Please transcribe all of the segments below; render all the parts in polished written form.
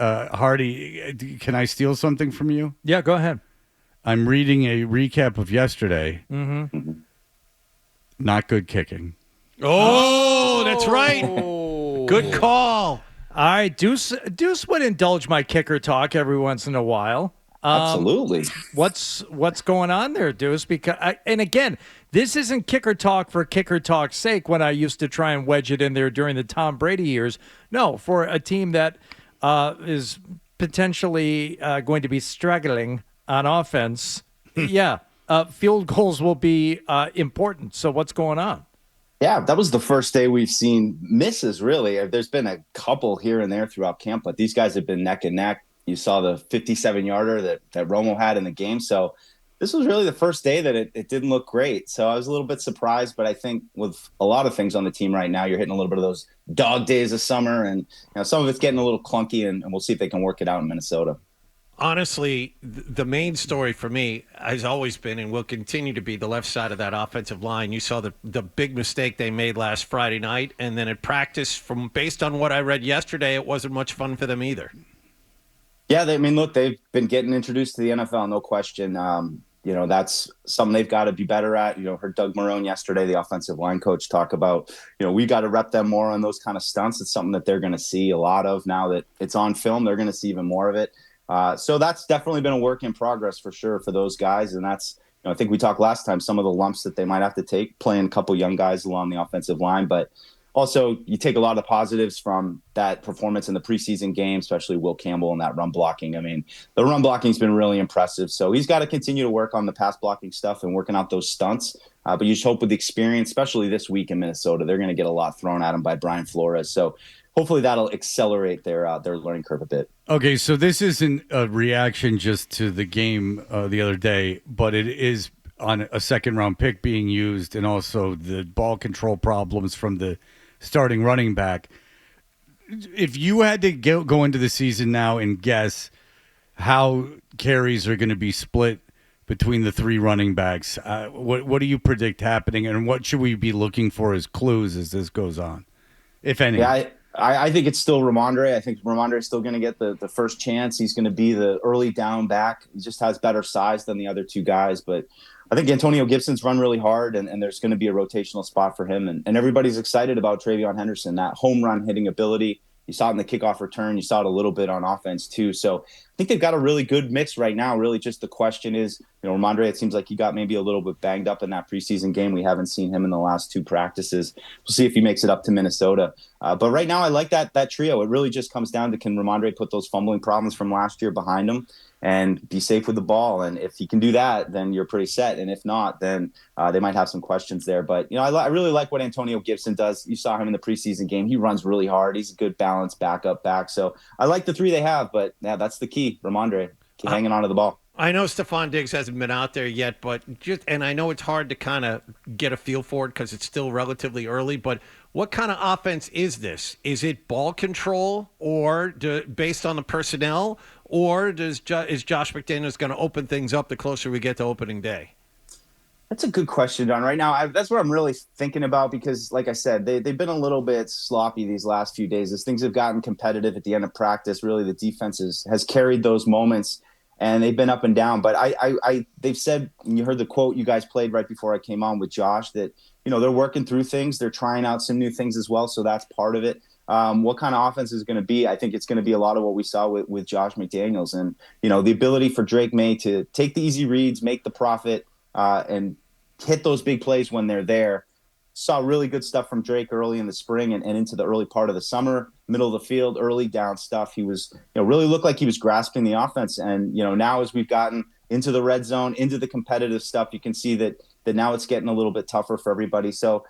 Hardy, can I steal something from you? Yeah, go ahead. I'm reading a recap of yesterday. Mm-hmm. Not good kicking. Oh, that's right. Good call. All right, Deuce would indulge my kicker talk every once in a while. Absolutely. What's going on there, Deuce? And again, this isn't kicker talk for kicker talk's sake when I used to try and wedge it in there during the Tom Brady years. No, for a team that is potentially going to be struggling on offense, field goals will be important. So what's going on? Yeah, that was the first day we've seen misses, really. There's been a couple here and there throughout camp, but these guys have been neck and neck. You saw the 57-yarder that Romo had in the game. So this was really the first day that it didn't look great. So I was a little bit surprised, but I think with a lot of things on the team right now, you're hitting a little bit of those dog days of summer, and some of it's getting a little clunky, and we'll see if they can work it out in Minnesota. Honestly, the main story for me has always been and will continue to be the left side of that offensive line. You saw the big mistake they made last Friday night, and then at practice, based on what I read yesterday, it wasn't much fun for them either. Yeah, look, they've been getting introduced to the NFL, no question. That's something they've got to be better at. Heard Doug Marrone yesterday, the offensive line coach, talk about, we got to rep them more on those kind of stunts. It's something that they're going to see a lot of now that it's on film. They're going to see even more of it. So that's definitely been a work in progress for sure for those guys. And that's, I think we talked last time, some of the lumps that they might have to take playing a couple young guys along the offensive line. But also you take a lot of the positives from that performance in the preseason game, especially Will Campbell and that run blocking. The run blocking has been really impressive. So he's got to continue to work on the pass blocking stuff and working out those stunts. But you just hope with the experience, especially this week in Minnesota, they're going to get a lot thrown at him by Brian Flores. So hopefully that'll accelerate their learning curve a bit. Okay, so this isn't a reaction just to the game the other day, but it is on a second-round pick being used, and also the ball control problems from the starting running back. If you had to go into the season now and guess how carries are going to be split between the three running backs, what do you predict happening, and what should we be looking for as clues as this goes on, if any? Yeah, I think it's still Ramondre. I think Ramondre is still going to get the first chance. He's going to be the early down back. He just has better size than the other two guys. But I think Antonio Gibson's run really hard, and there's going to be a rotational spot for him. And everybody's excited about TreVeyon Henderson, that home run hitting ability. You saw it in the kickoff return. You saw it a little bit on offense too. So I think they've got a really good mix right now. Really just the question is, Ramondre, it seems like he got maybe a little bit banged up in that preseason game. We haven't seen him in the last two practices. We'll see if he makes it up to Minnesota. But right now I like that trio. It really just comes down to, can Ramondre put those fumbling problems from last year behind him and be safe with the ball? And if he can do that, then you're pretty set. And if not, then they might have some questions there. But, I really like what Antonio Gibson does. You saw him in the preseason game. He runs really hard. He's a good balanced backup back. So I like the three they have. But, yeah, that's the key. Ramondre, keep hanging on to the ball. I know Stephon Diggs hasn't been out there yet, and I know it's hard to kind of get a feel for it because it's still relatively early, but what kind of offense is this? Is it ball control or based on the personnel, or is Josh McDaniels going to open things up the closer we get to opening day? That's a good question, Don. Right now, that's what I'm really thinking about because, like I said, they've been a little bit sloppy these last few days. As things have gotten competitive at the end of practice, really the defense has carried those moments, and they've been up and down. But they've said, and you heard the quote you guys played right before I came on with Josh, that they're working through things. They're trying out some new things as well, so that's part of it. What kind of offense is going to be? I think it's going to be a lot of what we saw with Josh McDaniels, and the ability for Drake May to take the easy reads, make the profit, and hit those big plays when they're there. Saw really good stuff from Drake early in the spring and into the early part of the summer, middle of the field, early down stuff. He was, really looked like he was grasping the offense. And, now as we've gotten into the red zone, into the competitive stuff, you can see that now it's getting a little bit tougher for everybody. So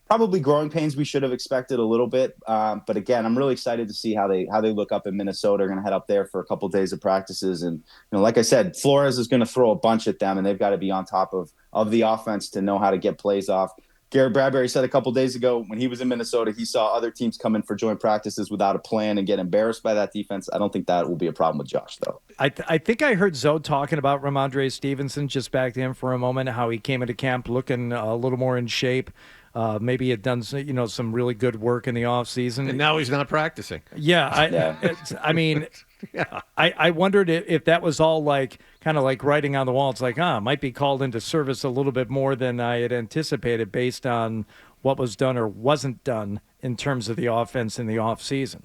probably growing pains we should have expected a little bit. But again, I'm really excited to see how they look up in Minnesota. They're going to head up there for a couple of days of practices. And, like I said, Flores is going to throw a bunch at them, and they've got to be on top of the offense to know how to get plays off. Garrett Bradbury said a couple of days ago when he was in Minnesota, he saw other teams come in for joint practices without a plan and get embarrassed by that defense. I don't think that will be a problem with Josh, though. I think I heard Zoe talking about Ramondre Stevenson, just back to him for a moment, how he came into camp looking a little more in shape. Maybe had done some really good work in the offseason. And now he's not practicing. Yeah, I mean, Yeah. I wondered if that was all like kind of like writing on the wall. It's like, might be called into service a little bit more than I had anticipated based on what was done or wasn't done in terms of the offense in the offseason.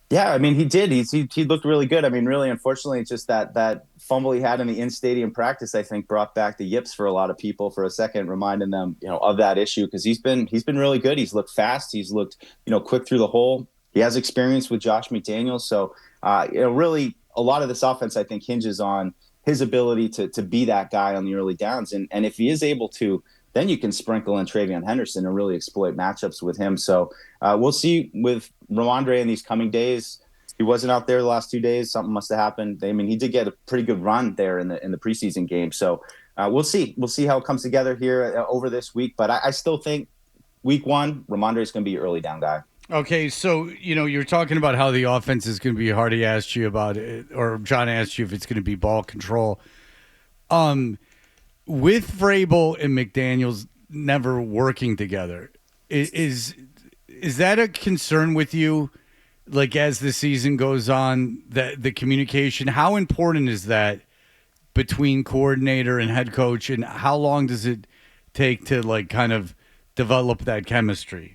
Yeah, I mean, he did. He looked really good. I mean, really, unfortunately, it's just that fumble he had in the in-stadium practice, I think, brought back the yips for a lot of people for a second, reminding them, of that issue, because he's been really good. He's looked fast. He's looked, quick through the hole. He has experience with Josh McDaniels. So, really, a lot of this offense, I think, hinges on his ability to be that guy on the early downs. And if he is able to, then you can sprinkle in TreVeyon Henderson and really exploit matchups with him. So we'll see with Ramondre in these coming days. He wasn't out there the last 2 days. Something must have happened. I mean, he did get a pretty good run there in the preseason game. So we'll see. We'll see how it comes together here over this week. But I still think week one, Ramondre is going to be your early down guy. Okay, so, you're talking about how the offense is going to be. Hardy asked you about it, or John asked you if it's going to be ball control. With Vrabel and McDaniels never working together, is that a concern with you? Like, as the season goes on, that the communication, how important is that between coordinator and head coach, and how long does it take to like kind of develop that chemistry?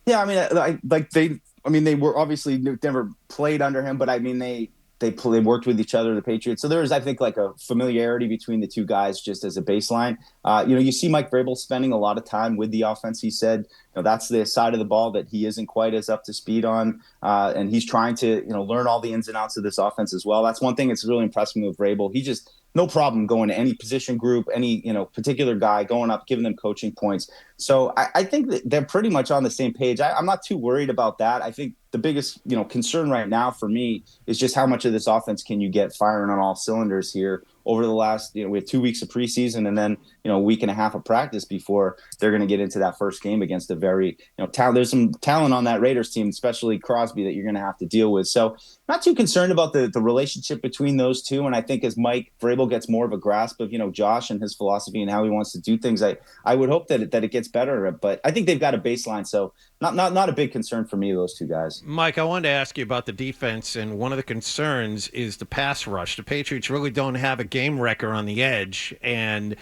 Yeah, I mean, they were obviously never played under him, but I mean, they worked with each other, the Patriots. So there is, I think, like a familiarity between the two guys just as a baseline. You see Mike Vrabel spending a lot of time with the offense. He said, that's the side of the ball that he isn't quite as up to speed on. And he's trying to, learn all the ins and outs of this offense as well. That's one thing that's really impressed me with Vrabel. He just, no problem going to any position group, any, particular guy, going up, giving them coaching points. So I think that they're pretty much on the same page. I'm not too worried about that. I think the biggest, concern right now for me is just how much of this offense can you get firing on all cylinders here over the last, we have 2 weeks of preseason and then, a week and a half of practice before they're going to get into that first game against a very, there's some talent on that Raiders team, especially Crosby, that you're going to have to deal with. So not too concerned about the relationship between those two. And I think as Mike Vrabel gets more of a grasp of, Josh and his philosophy and how he wants to do things, I would hope that it gets better. But I think they've got a baseline. So not a big concern for me, those two guys. Mike, I wanted to ask you about the defense, and one of the concerns is the pass rush. The Patriots really don't have a game wrecker on the edge, and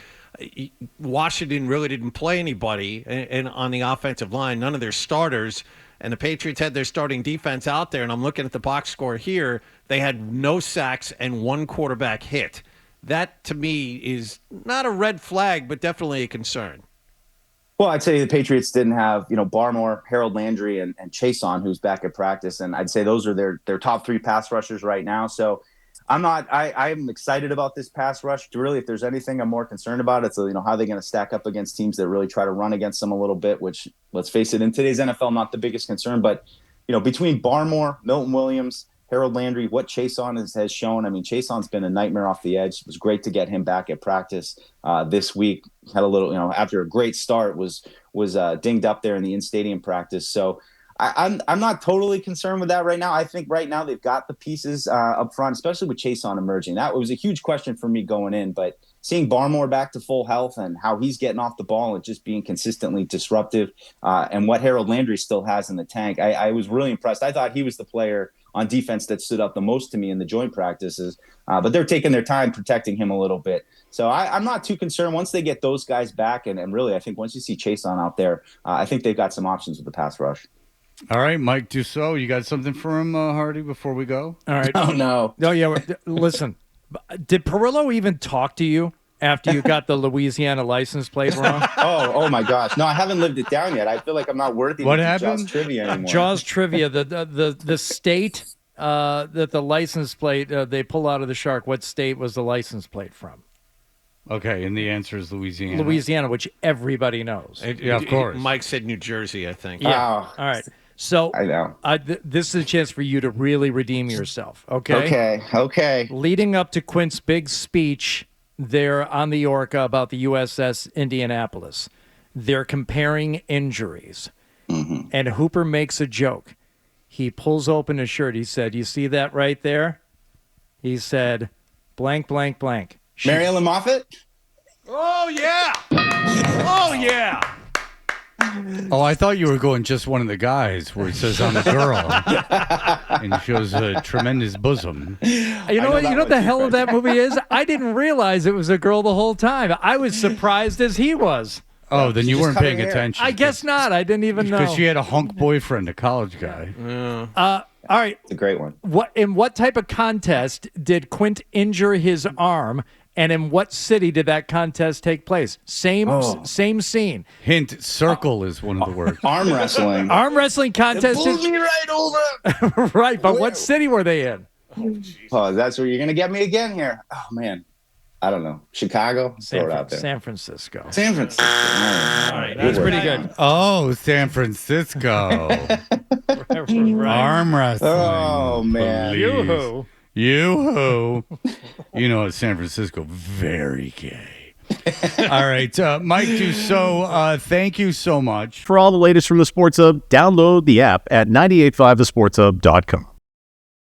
Washington really didn't play anybody and on the offensive line, none of their starters, and the Patriots had their starting defense out there, and I'm looking at the box score here. They had no sacks and one quarterback hit. That, to me, is not a red flag, but definitely a concern. Well, I'd say the Patriots didn't have, Barmore, Harold Landry, and Chason, who's back at practice. And I'd say those are their top three pass rushers right now. So I'm excited about this pass rush. Really, if there's anything I'm more concerned about, it's, how they're going to stack up against teams that really try to run against them a little bit, which, let's face it, in today's NFL, not the biggest concern. But, between Barmore, Milton Williams, Harold Landry, what Chason has shown. I mean, Chason's been a nightmare off the edge. It was great to get him back at practice this week. Had a little, after a great start, was dinged up there in the in-stadium practice. So I'm not totally concerned with that right now. I think right now they've got the pieces up front, especially with Chason emerging. That was a huge question for me going in, but seeing Barmore back to full health and how he's getting off the ball and just being consistently disruptive, and what Harold Landry still has in the tank, I was really impressed. I thought he was the player on defense that stood up the most to me in the joint practices, but they're taking their time protecting him a little bit. So I'm not too concerned once they get those guys back. And really, I think once you see Chason out there, I think they've got some options with the pass rush. All right, Mike Dussault, you got something for him, Hardy, before we go? All right. Oh, no. No, yeah. Listen, did Perillo even talk to you after you got the Louisiana license plate wrong? Oh my gosh. No, I haven't lived it down yet. I feel like I'm not worthy What to do happened? Jaws trivia anymore. Jaws trivia, the state that the license plate they pull out of the shark, what state was the license plate from? Okay, and the answer is Louisiana. Louisiana, which everybody knows. Yeah, of course. Mike said New Jersey, I think. Yeah. Oh. All right. So I know. This is a chance for you to really redeem yourself, okay? Okay. Leading up to Quint's big speech there on the Orca about the USS Indianapolis, they're comparing injuries. Mm-hmm. And Hooper makes a joke. He pulls open his shirt. He said, "You see that right there?" He said, blank, blank, blank. Mary Ellen Moffat? Oh, yeah. Oh, yeah. Oh, I thought you were going just one of the guys where it says I'm a girl and shows a tremendous bosom. You know what? You know what the hell of that movie is? I didn't realize it was a girl the whole time. I was surprised as he was. Oh, then you just weren't cut her paying hair. attention. I guess not. I didn't even know. Because she had a hunk boyfriend, a college guy. All right. It's a great one. In what type of contest did Quint injure his arm, and in what city did that contest take place? Same scene. Hint, circle is one of the words. Arm wrestling. Arm wrestling contest. Pulled me right over. Right, but what city were they in? Oh, that's where you're gonna get me again here. Oh man, I don't know. Chicago. Throw it out there. San Francisco. San Francisco. All right. That's pretty good. Oh, San Francisco. Arm wrestling. Oh man. Please. Yoo-hoo. Yoo-hoo. You know, San Francisco, very gay. All right, Mike Dussault, thank you so much. For all the latest from the Sports Hub, download the app at 985thesportshub.com.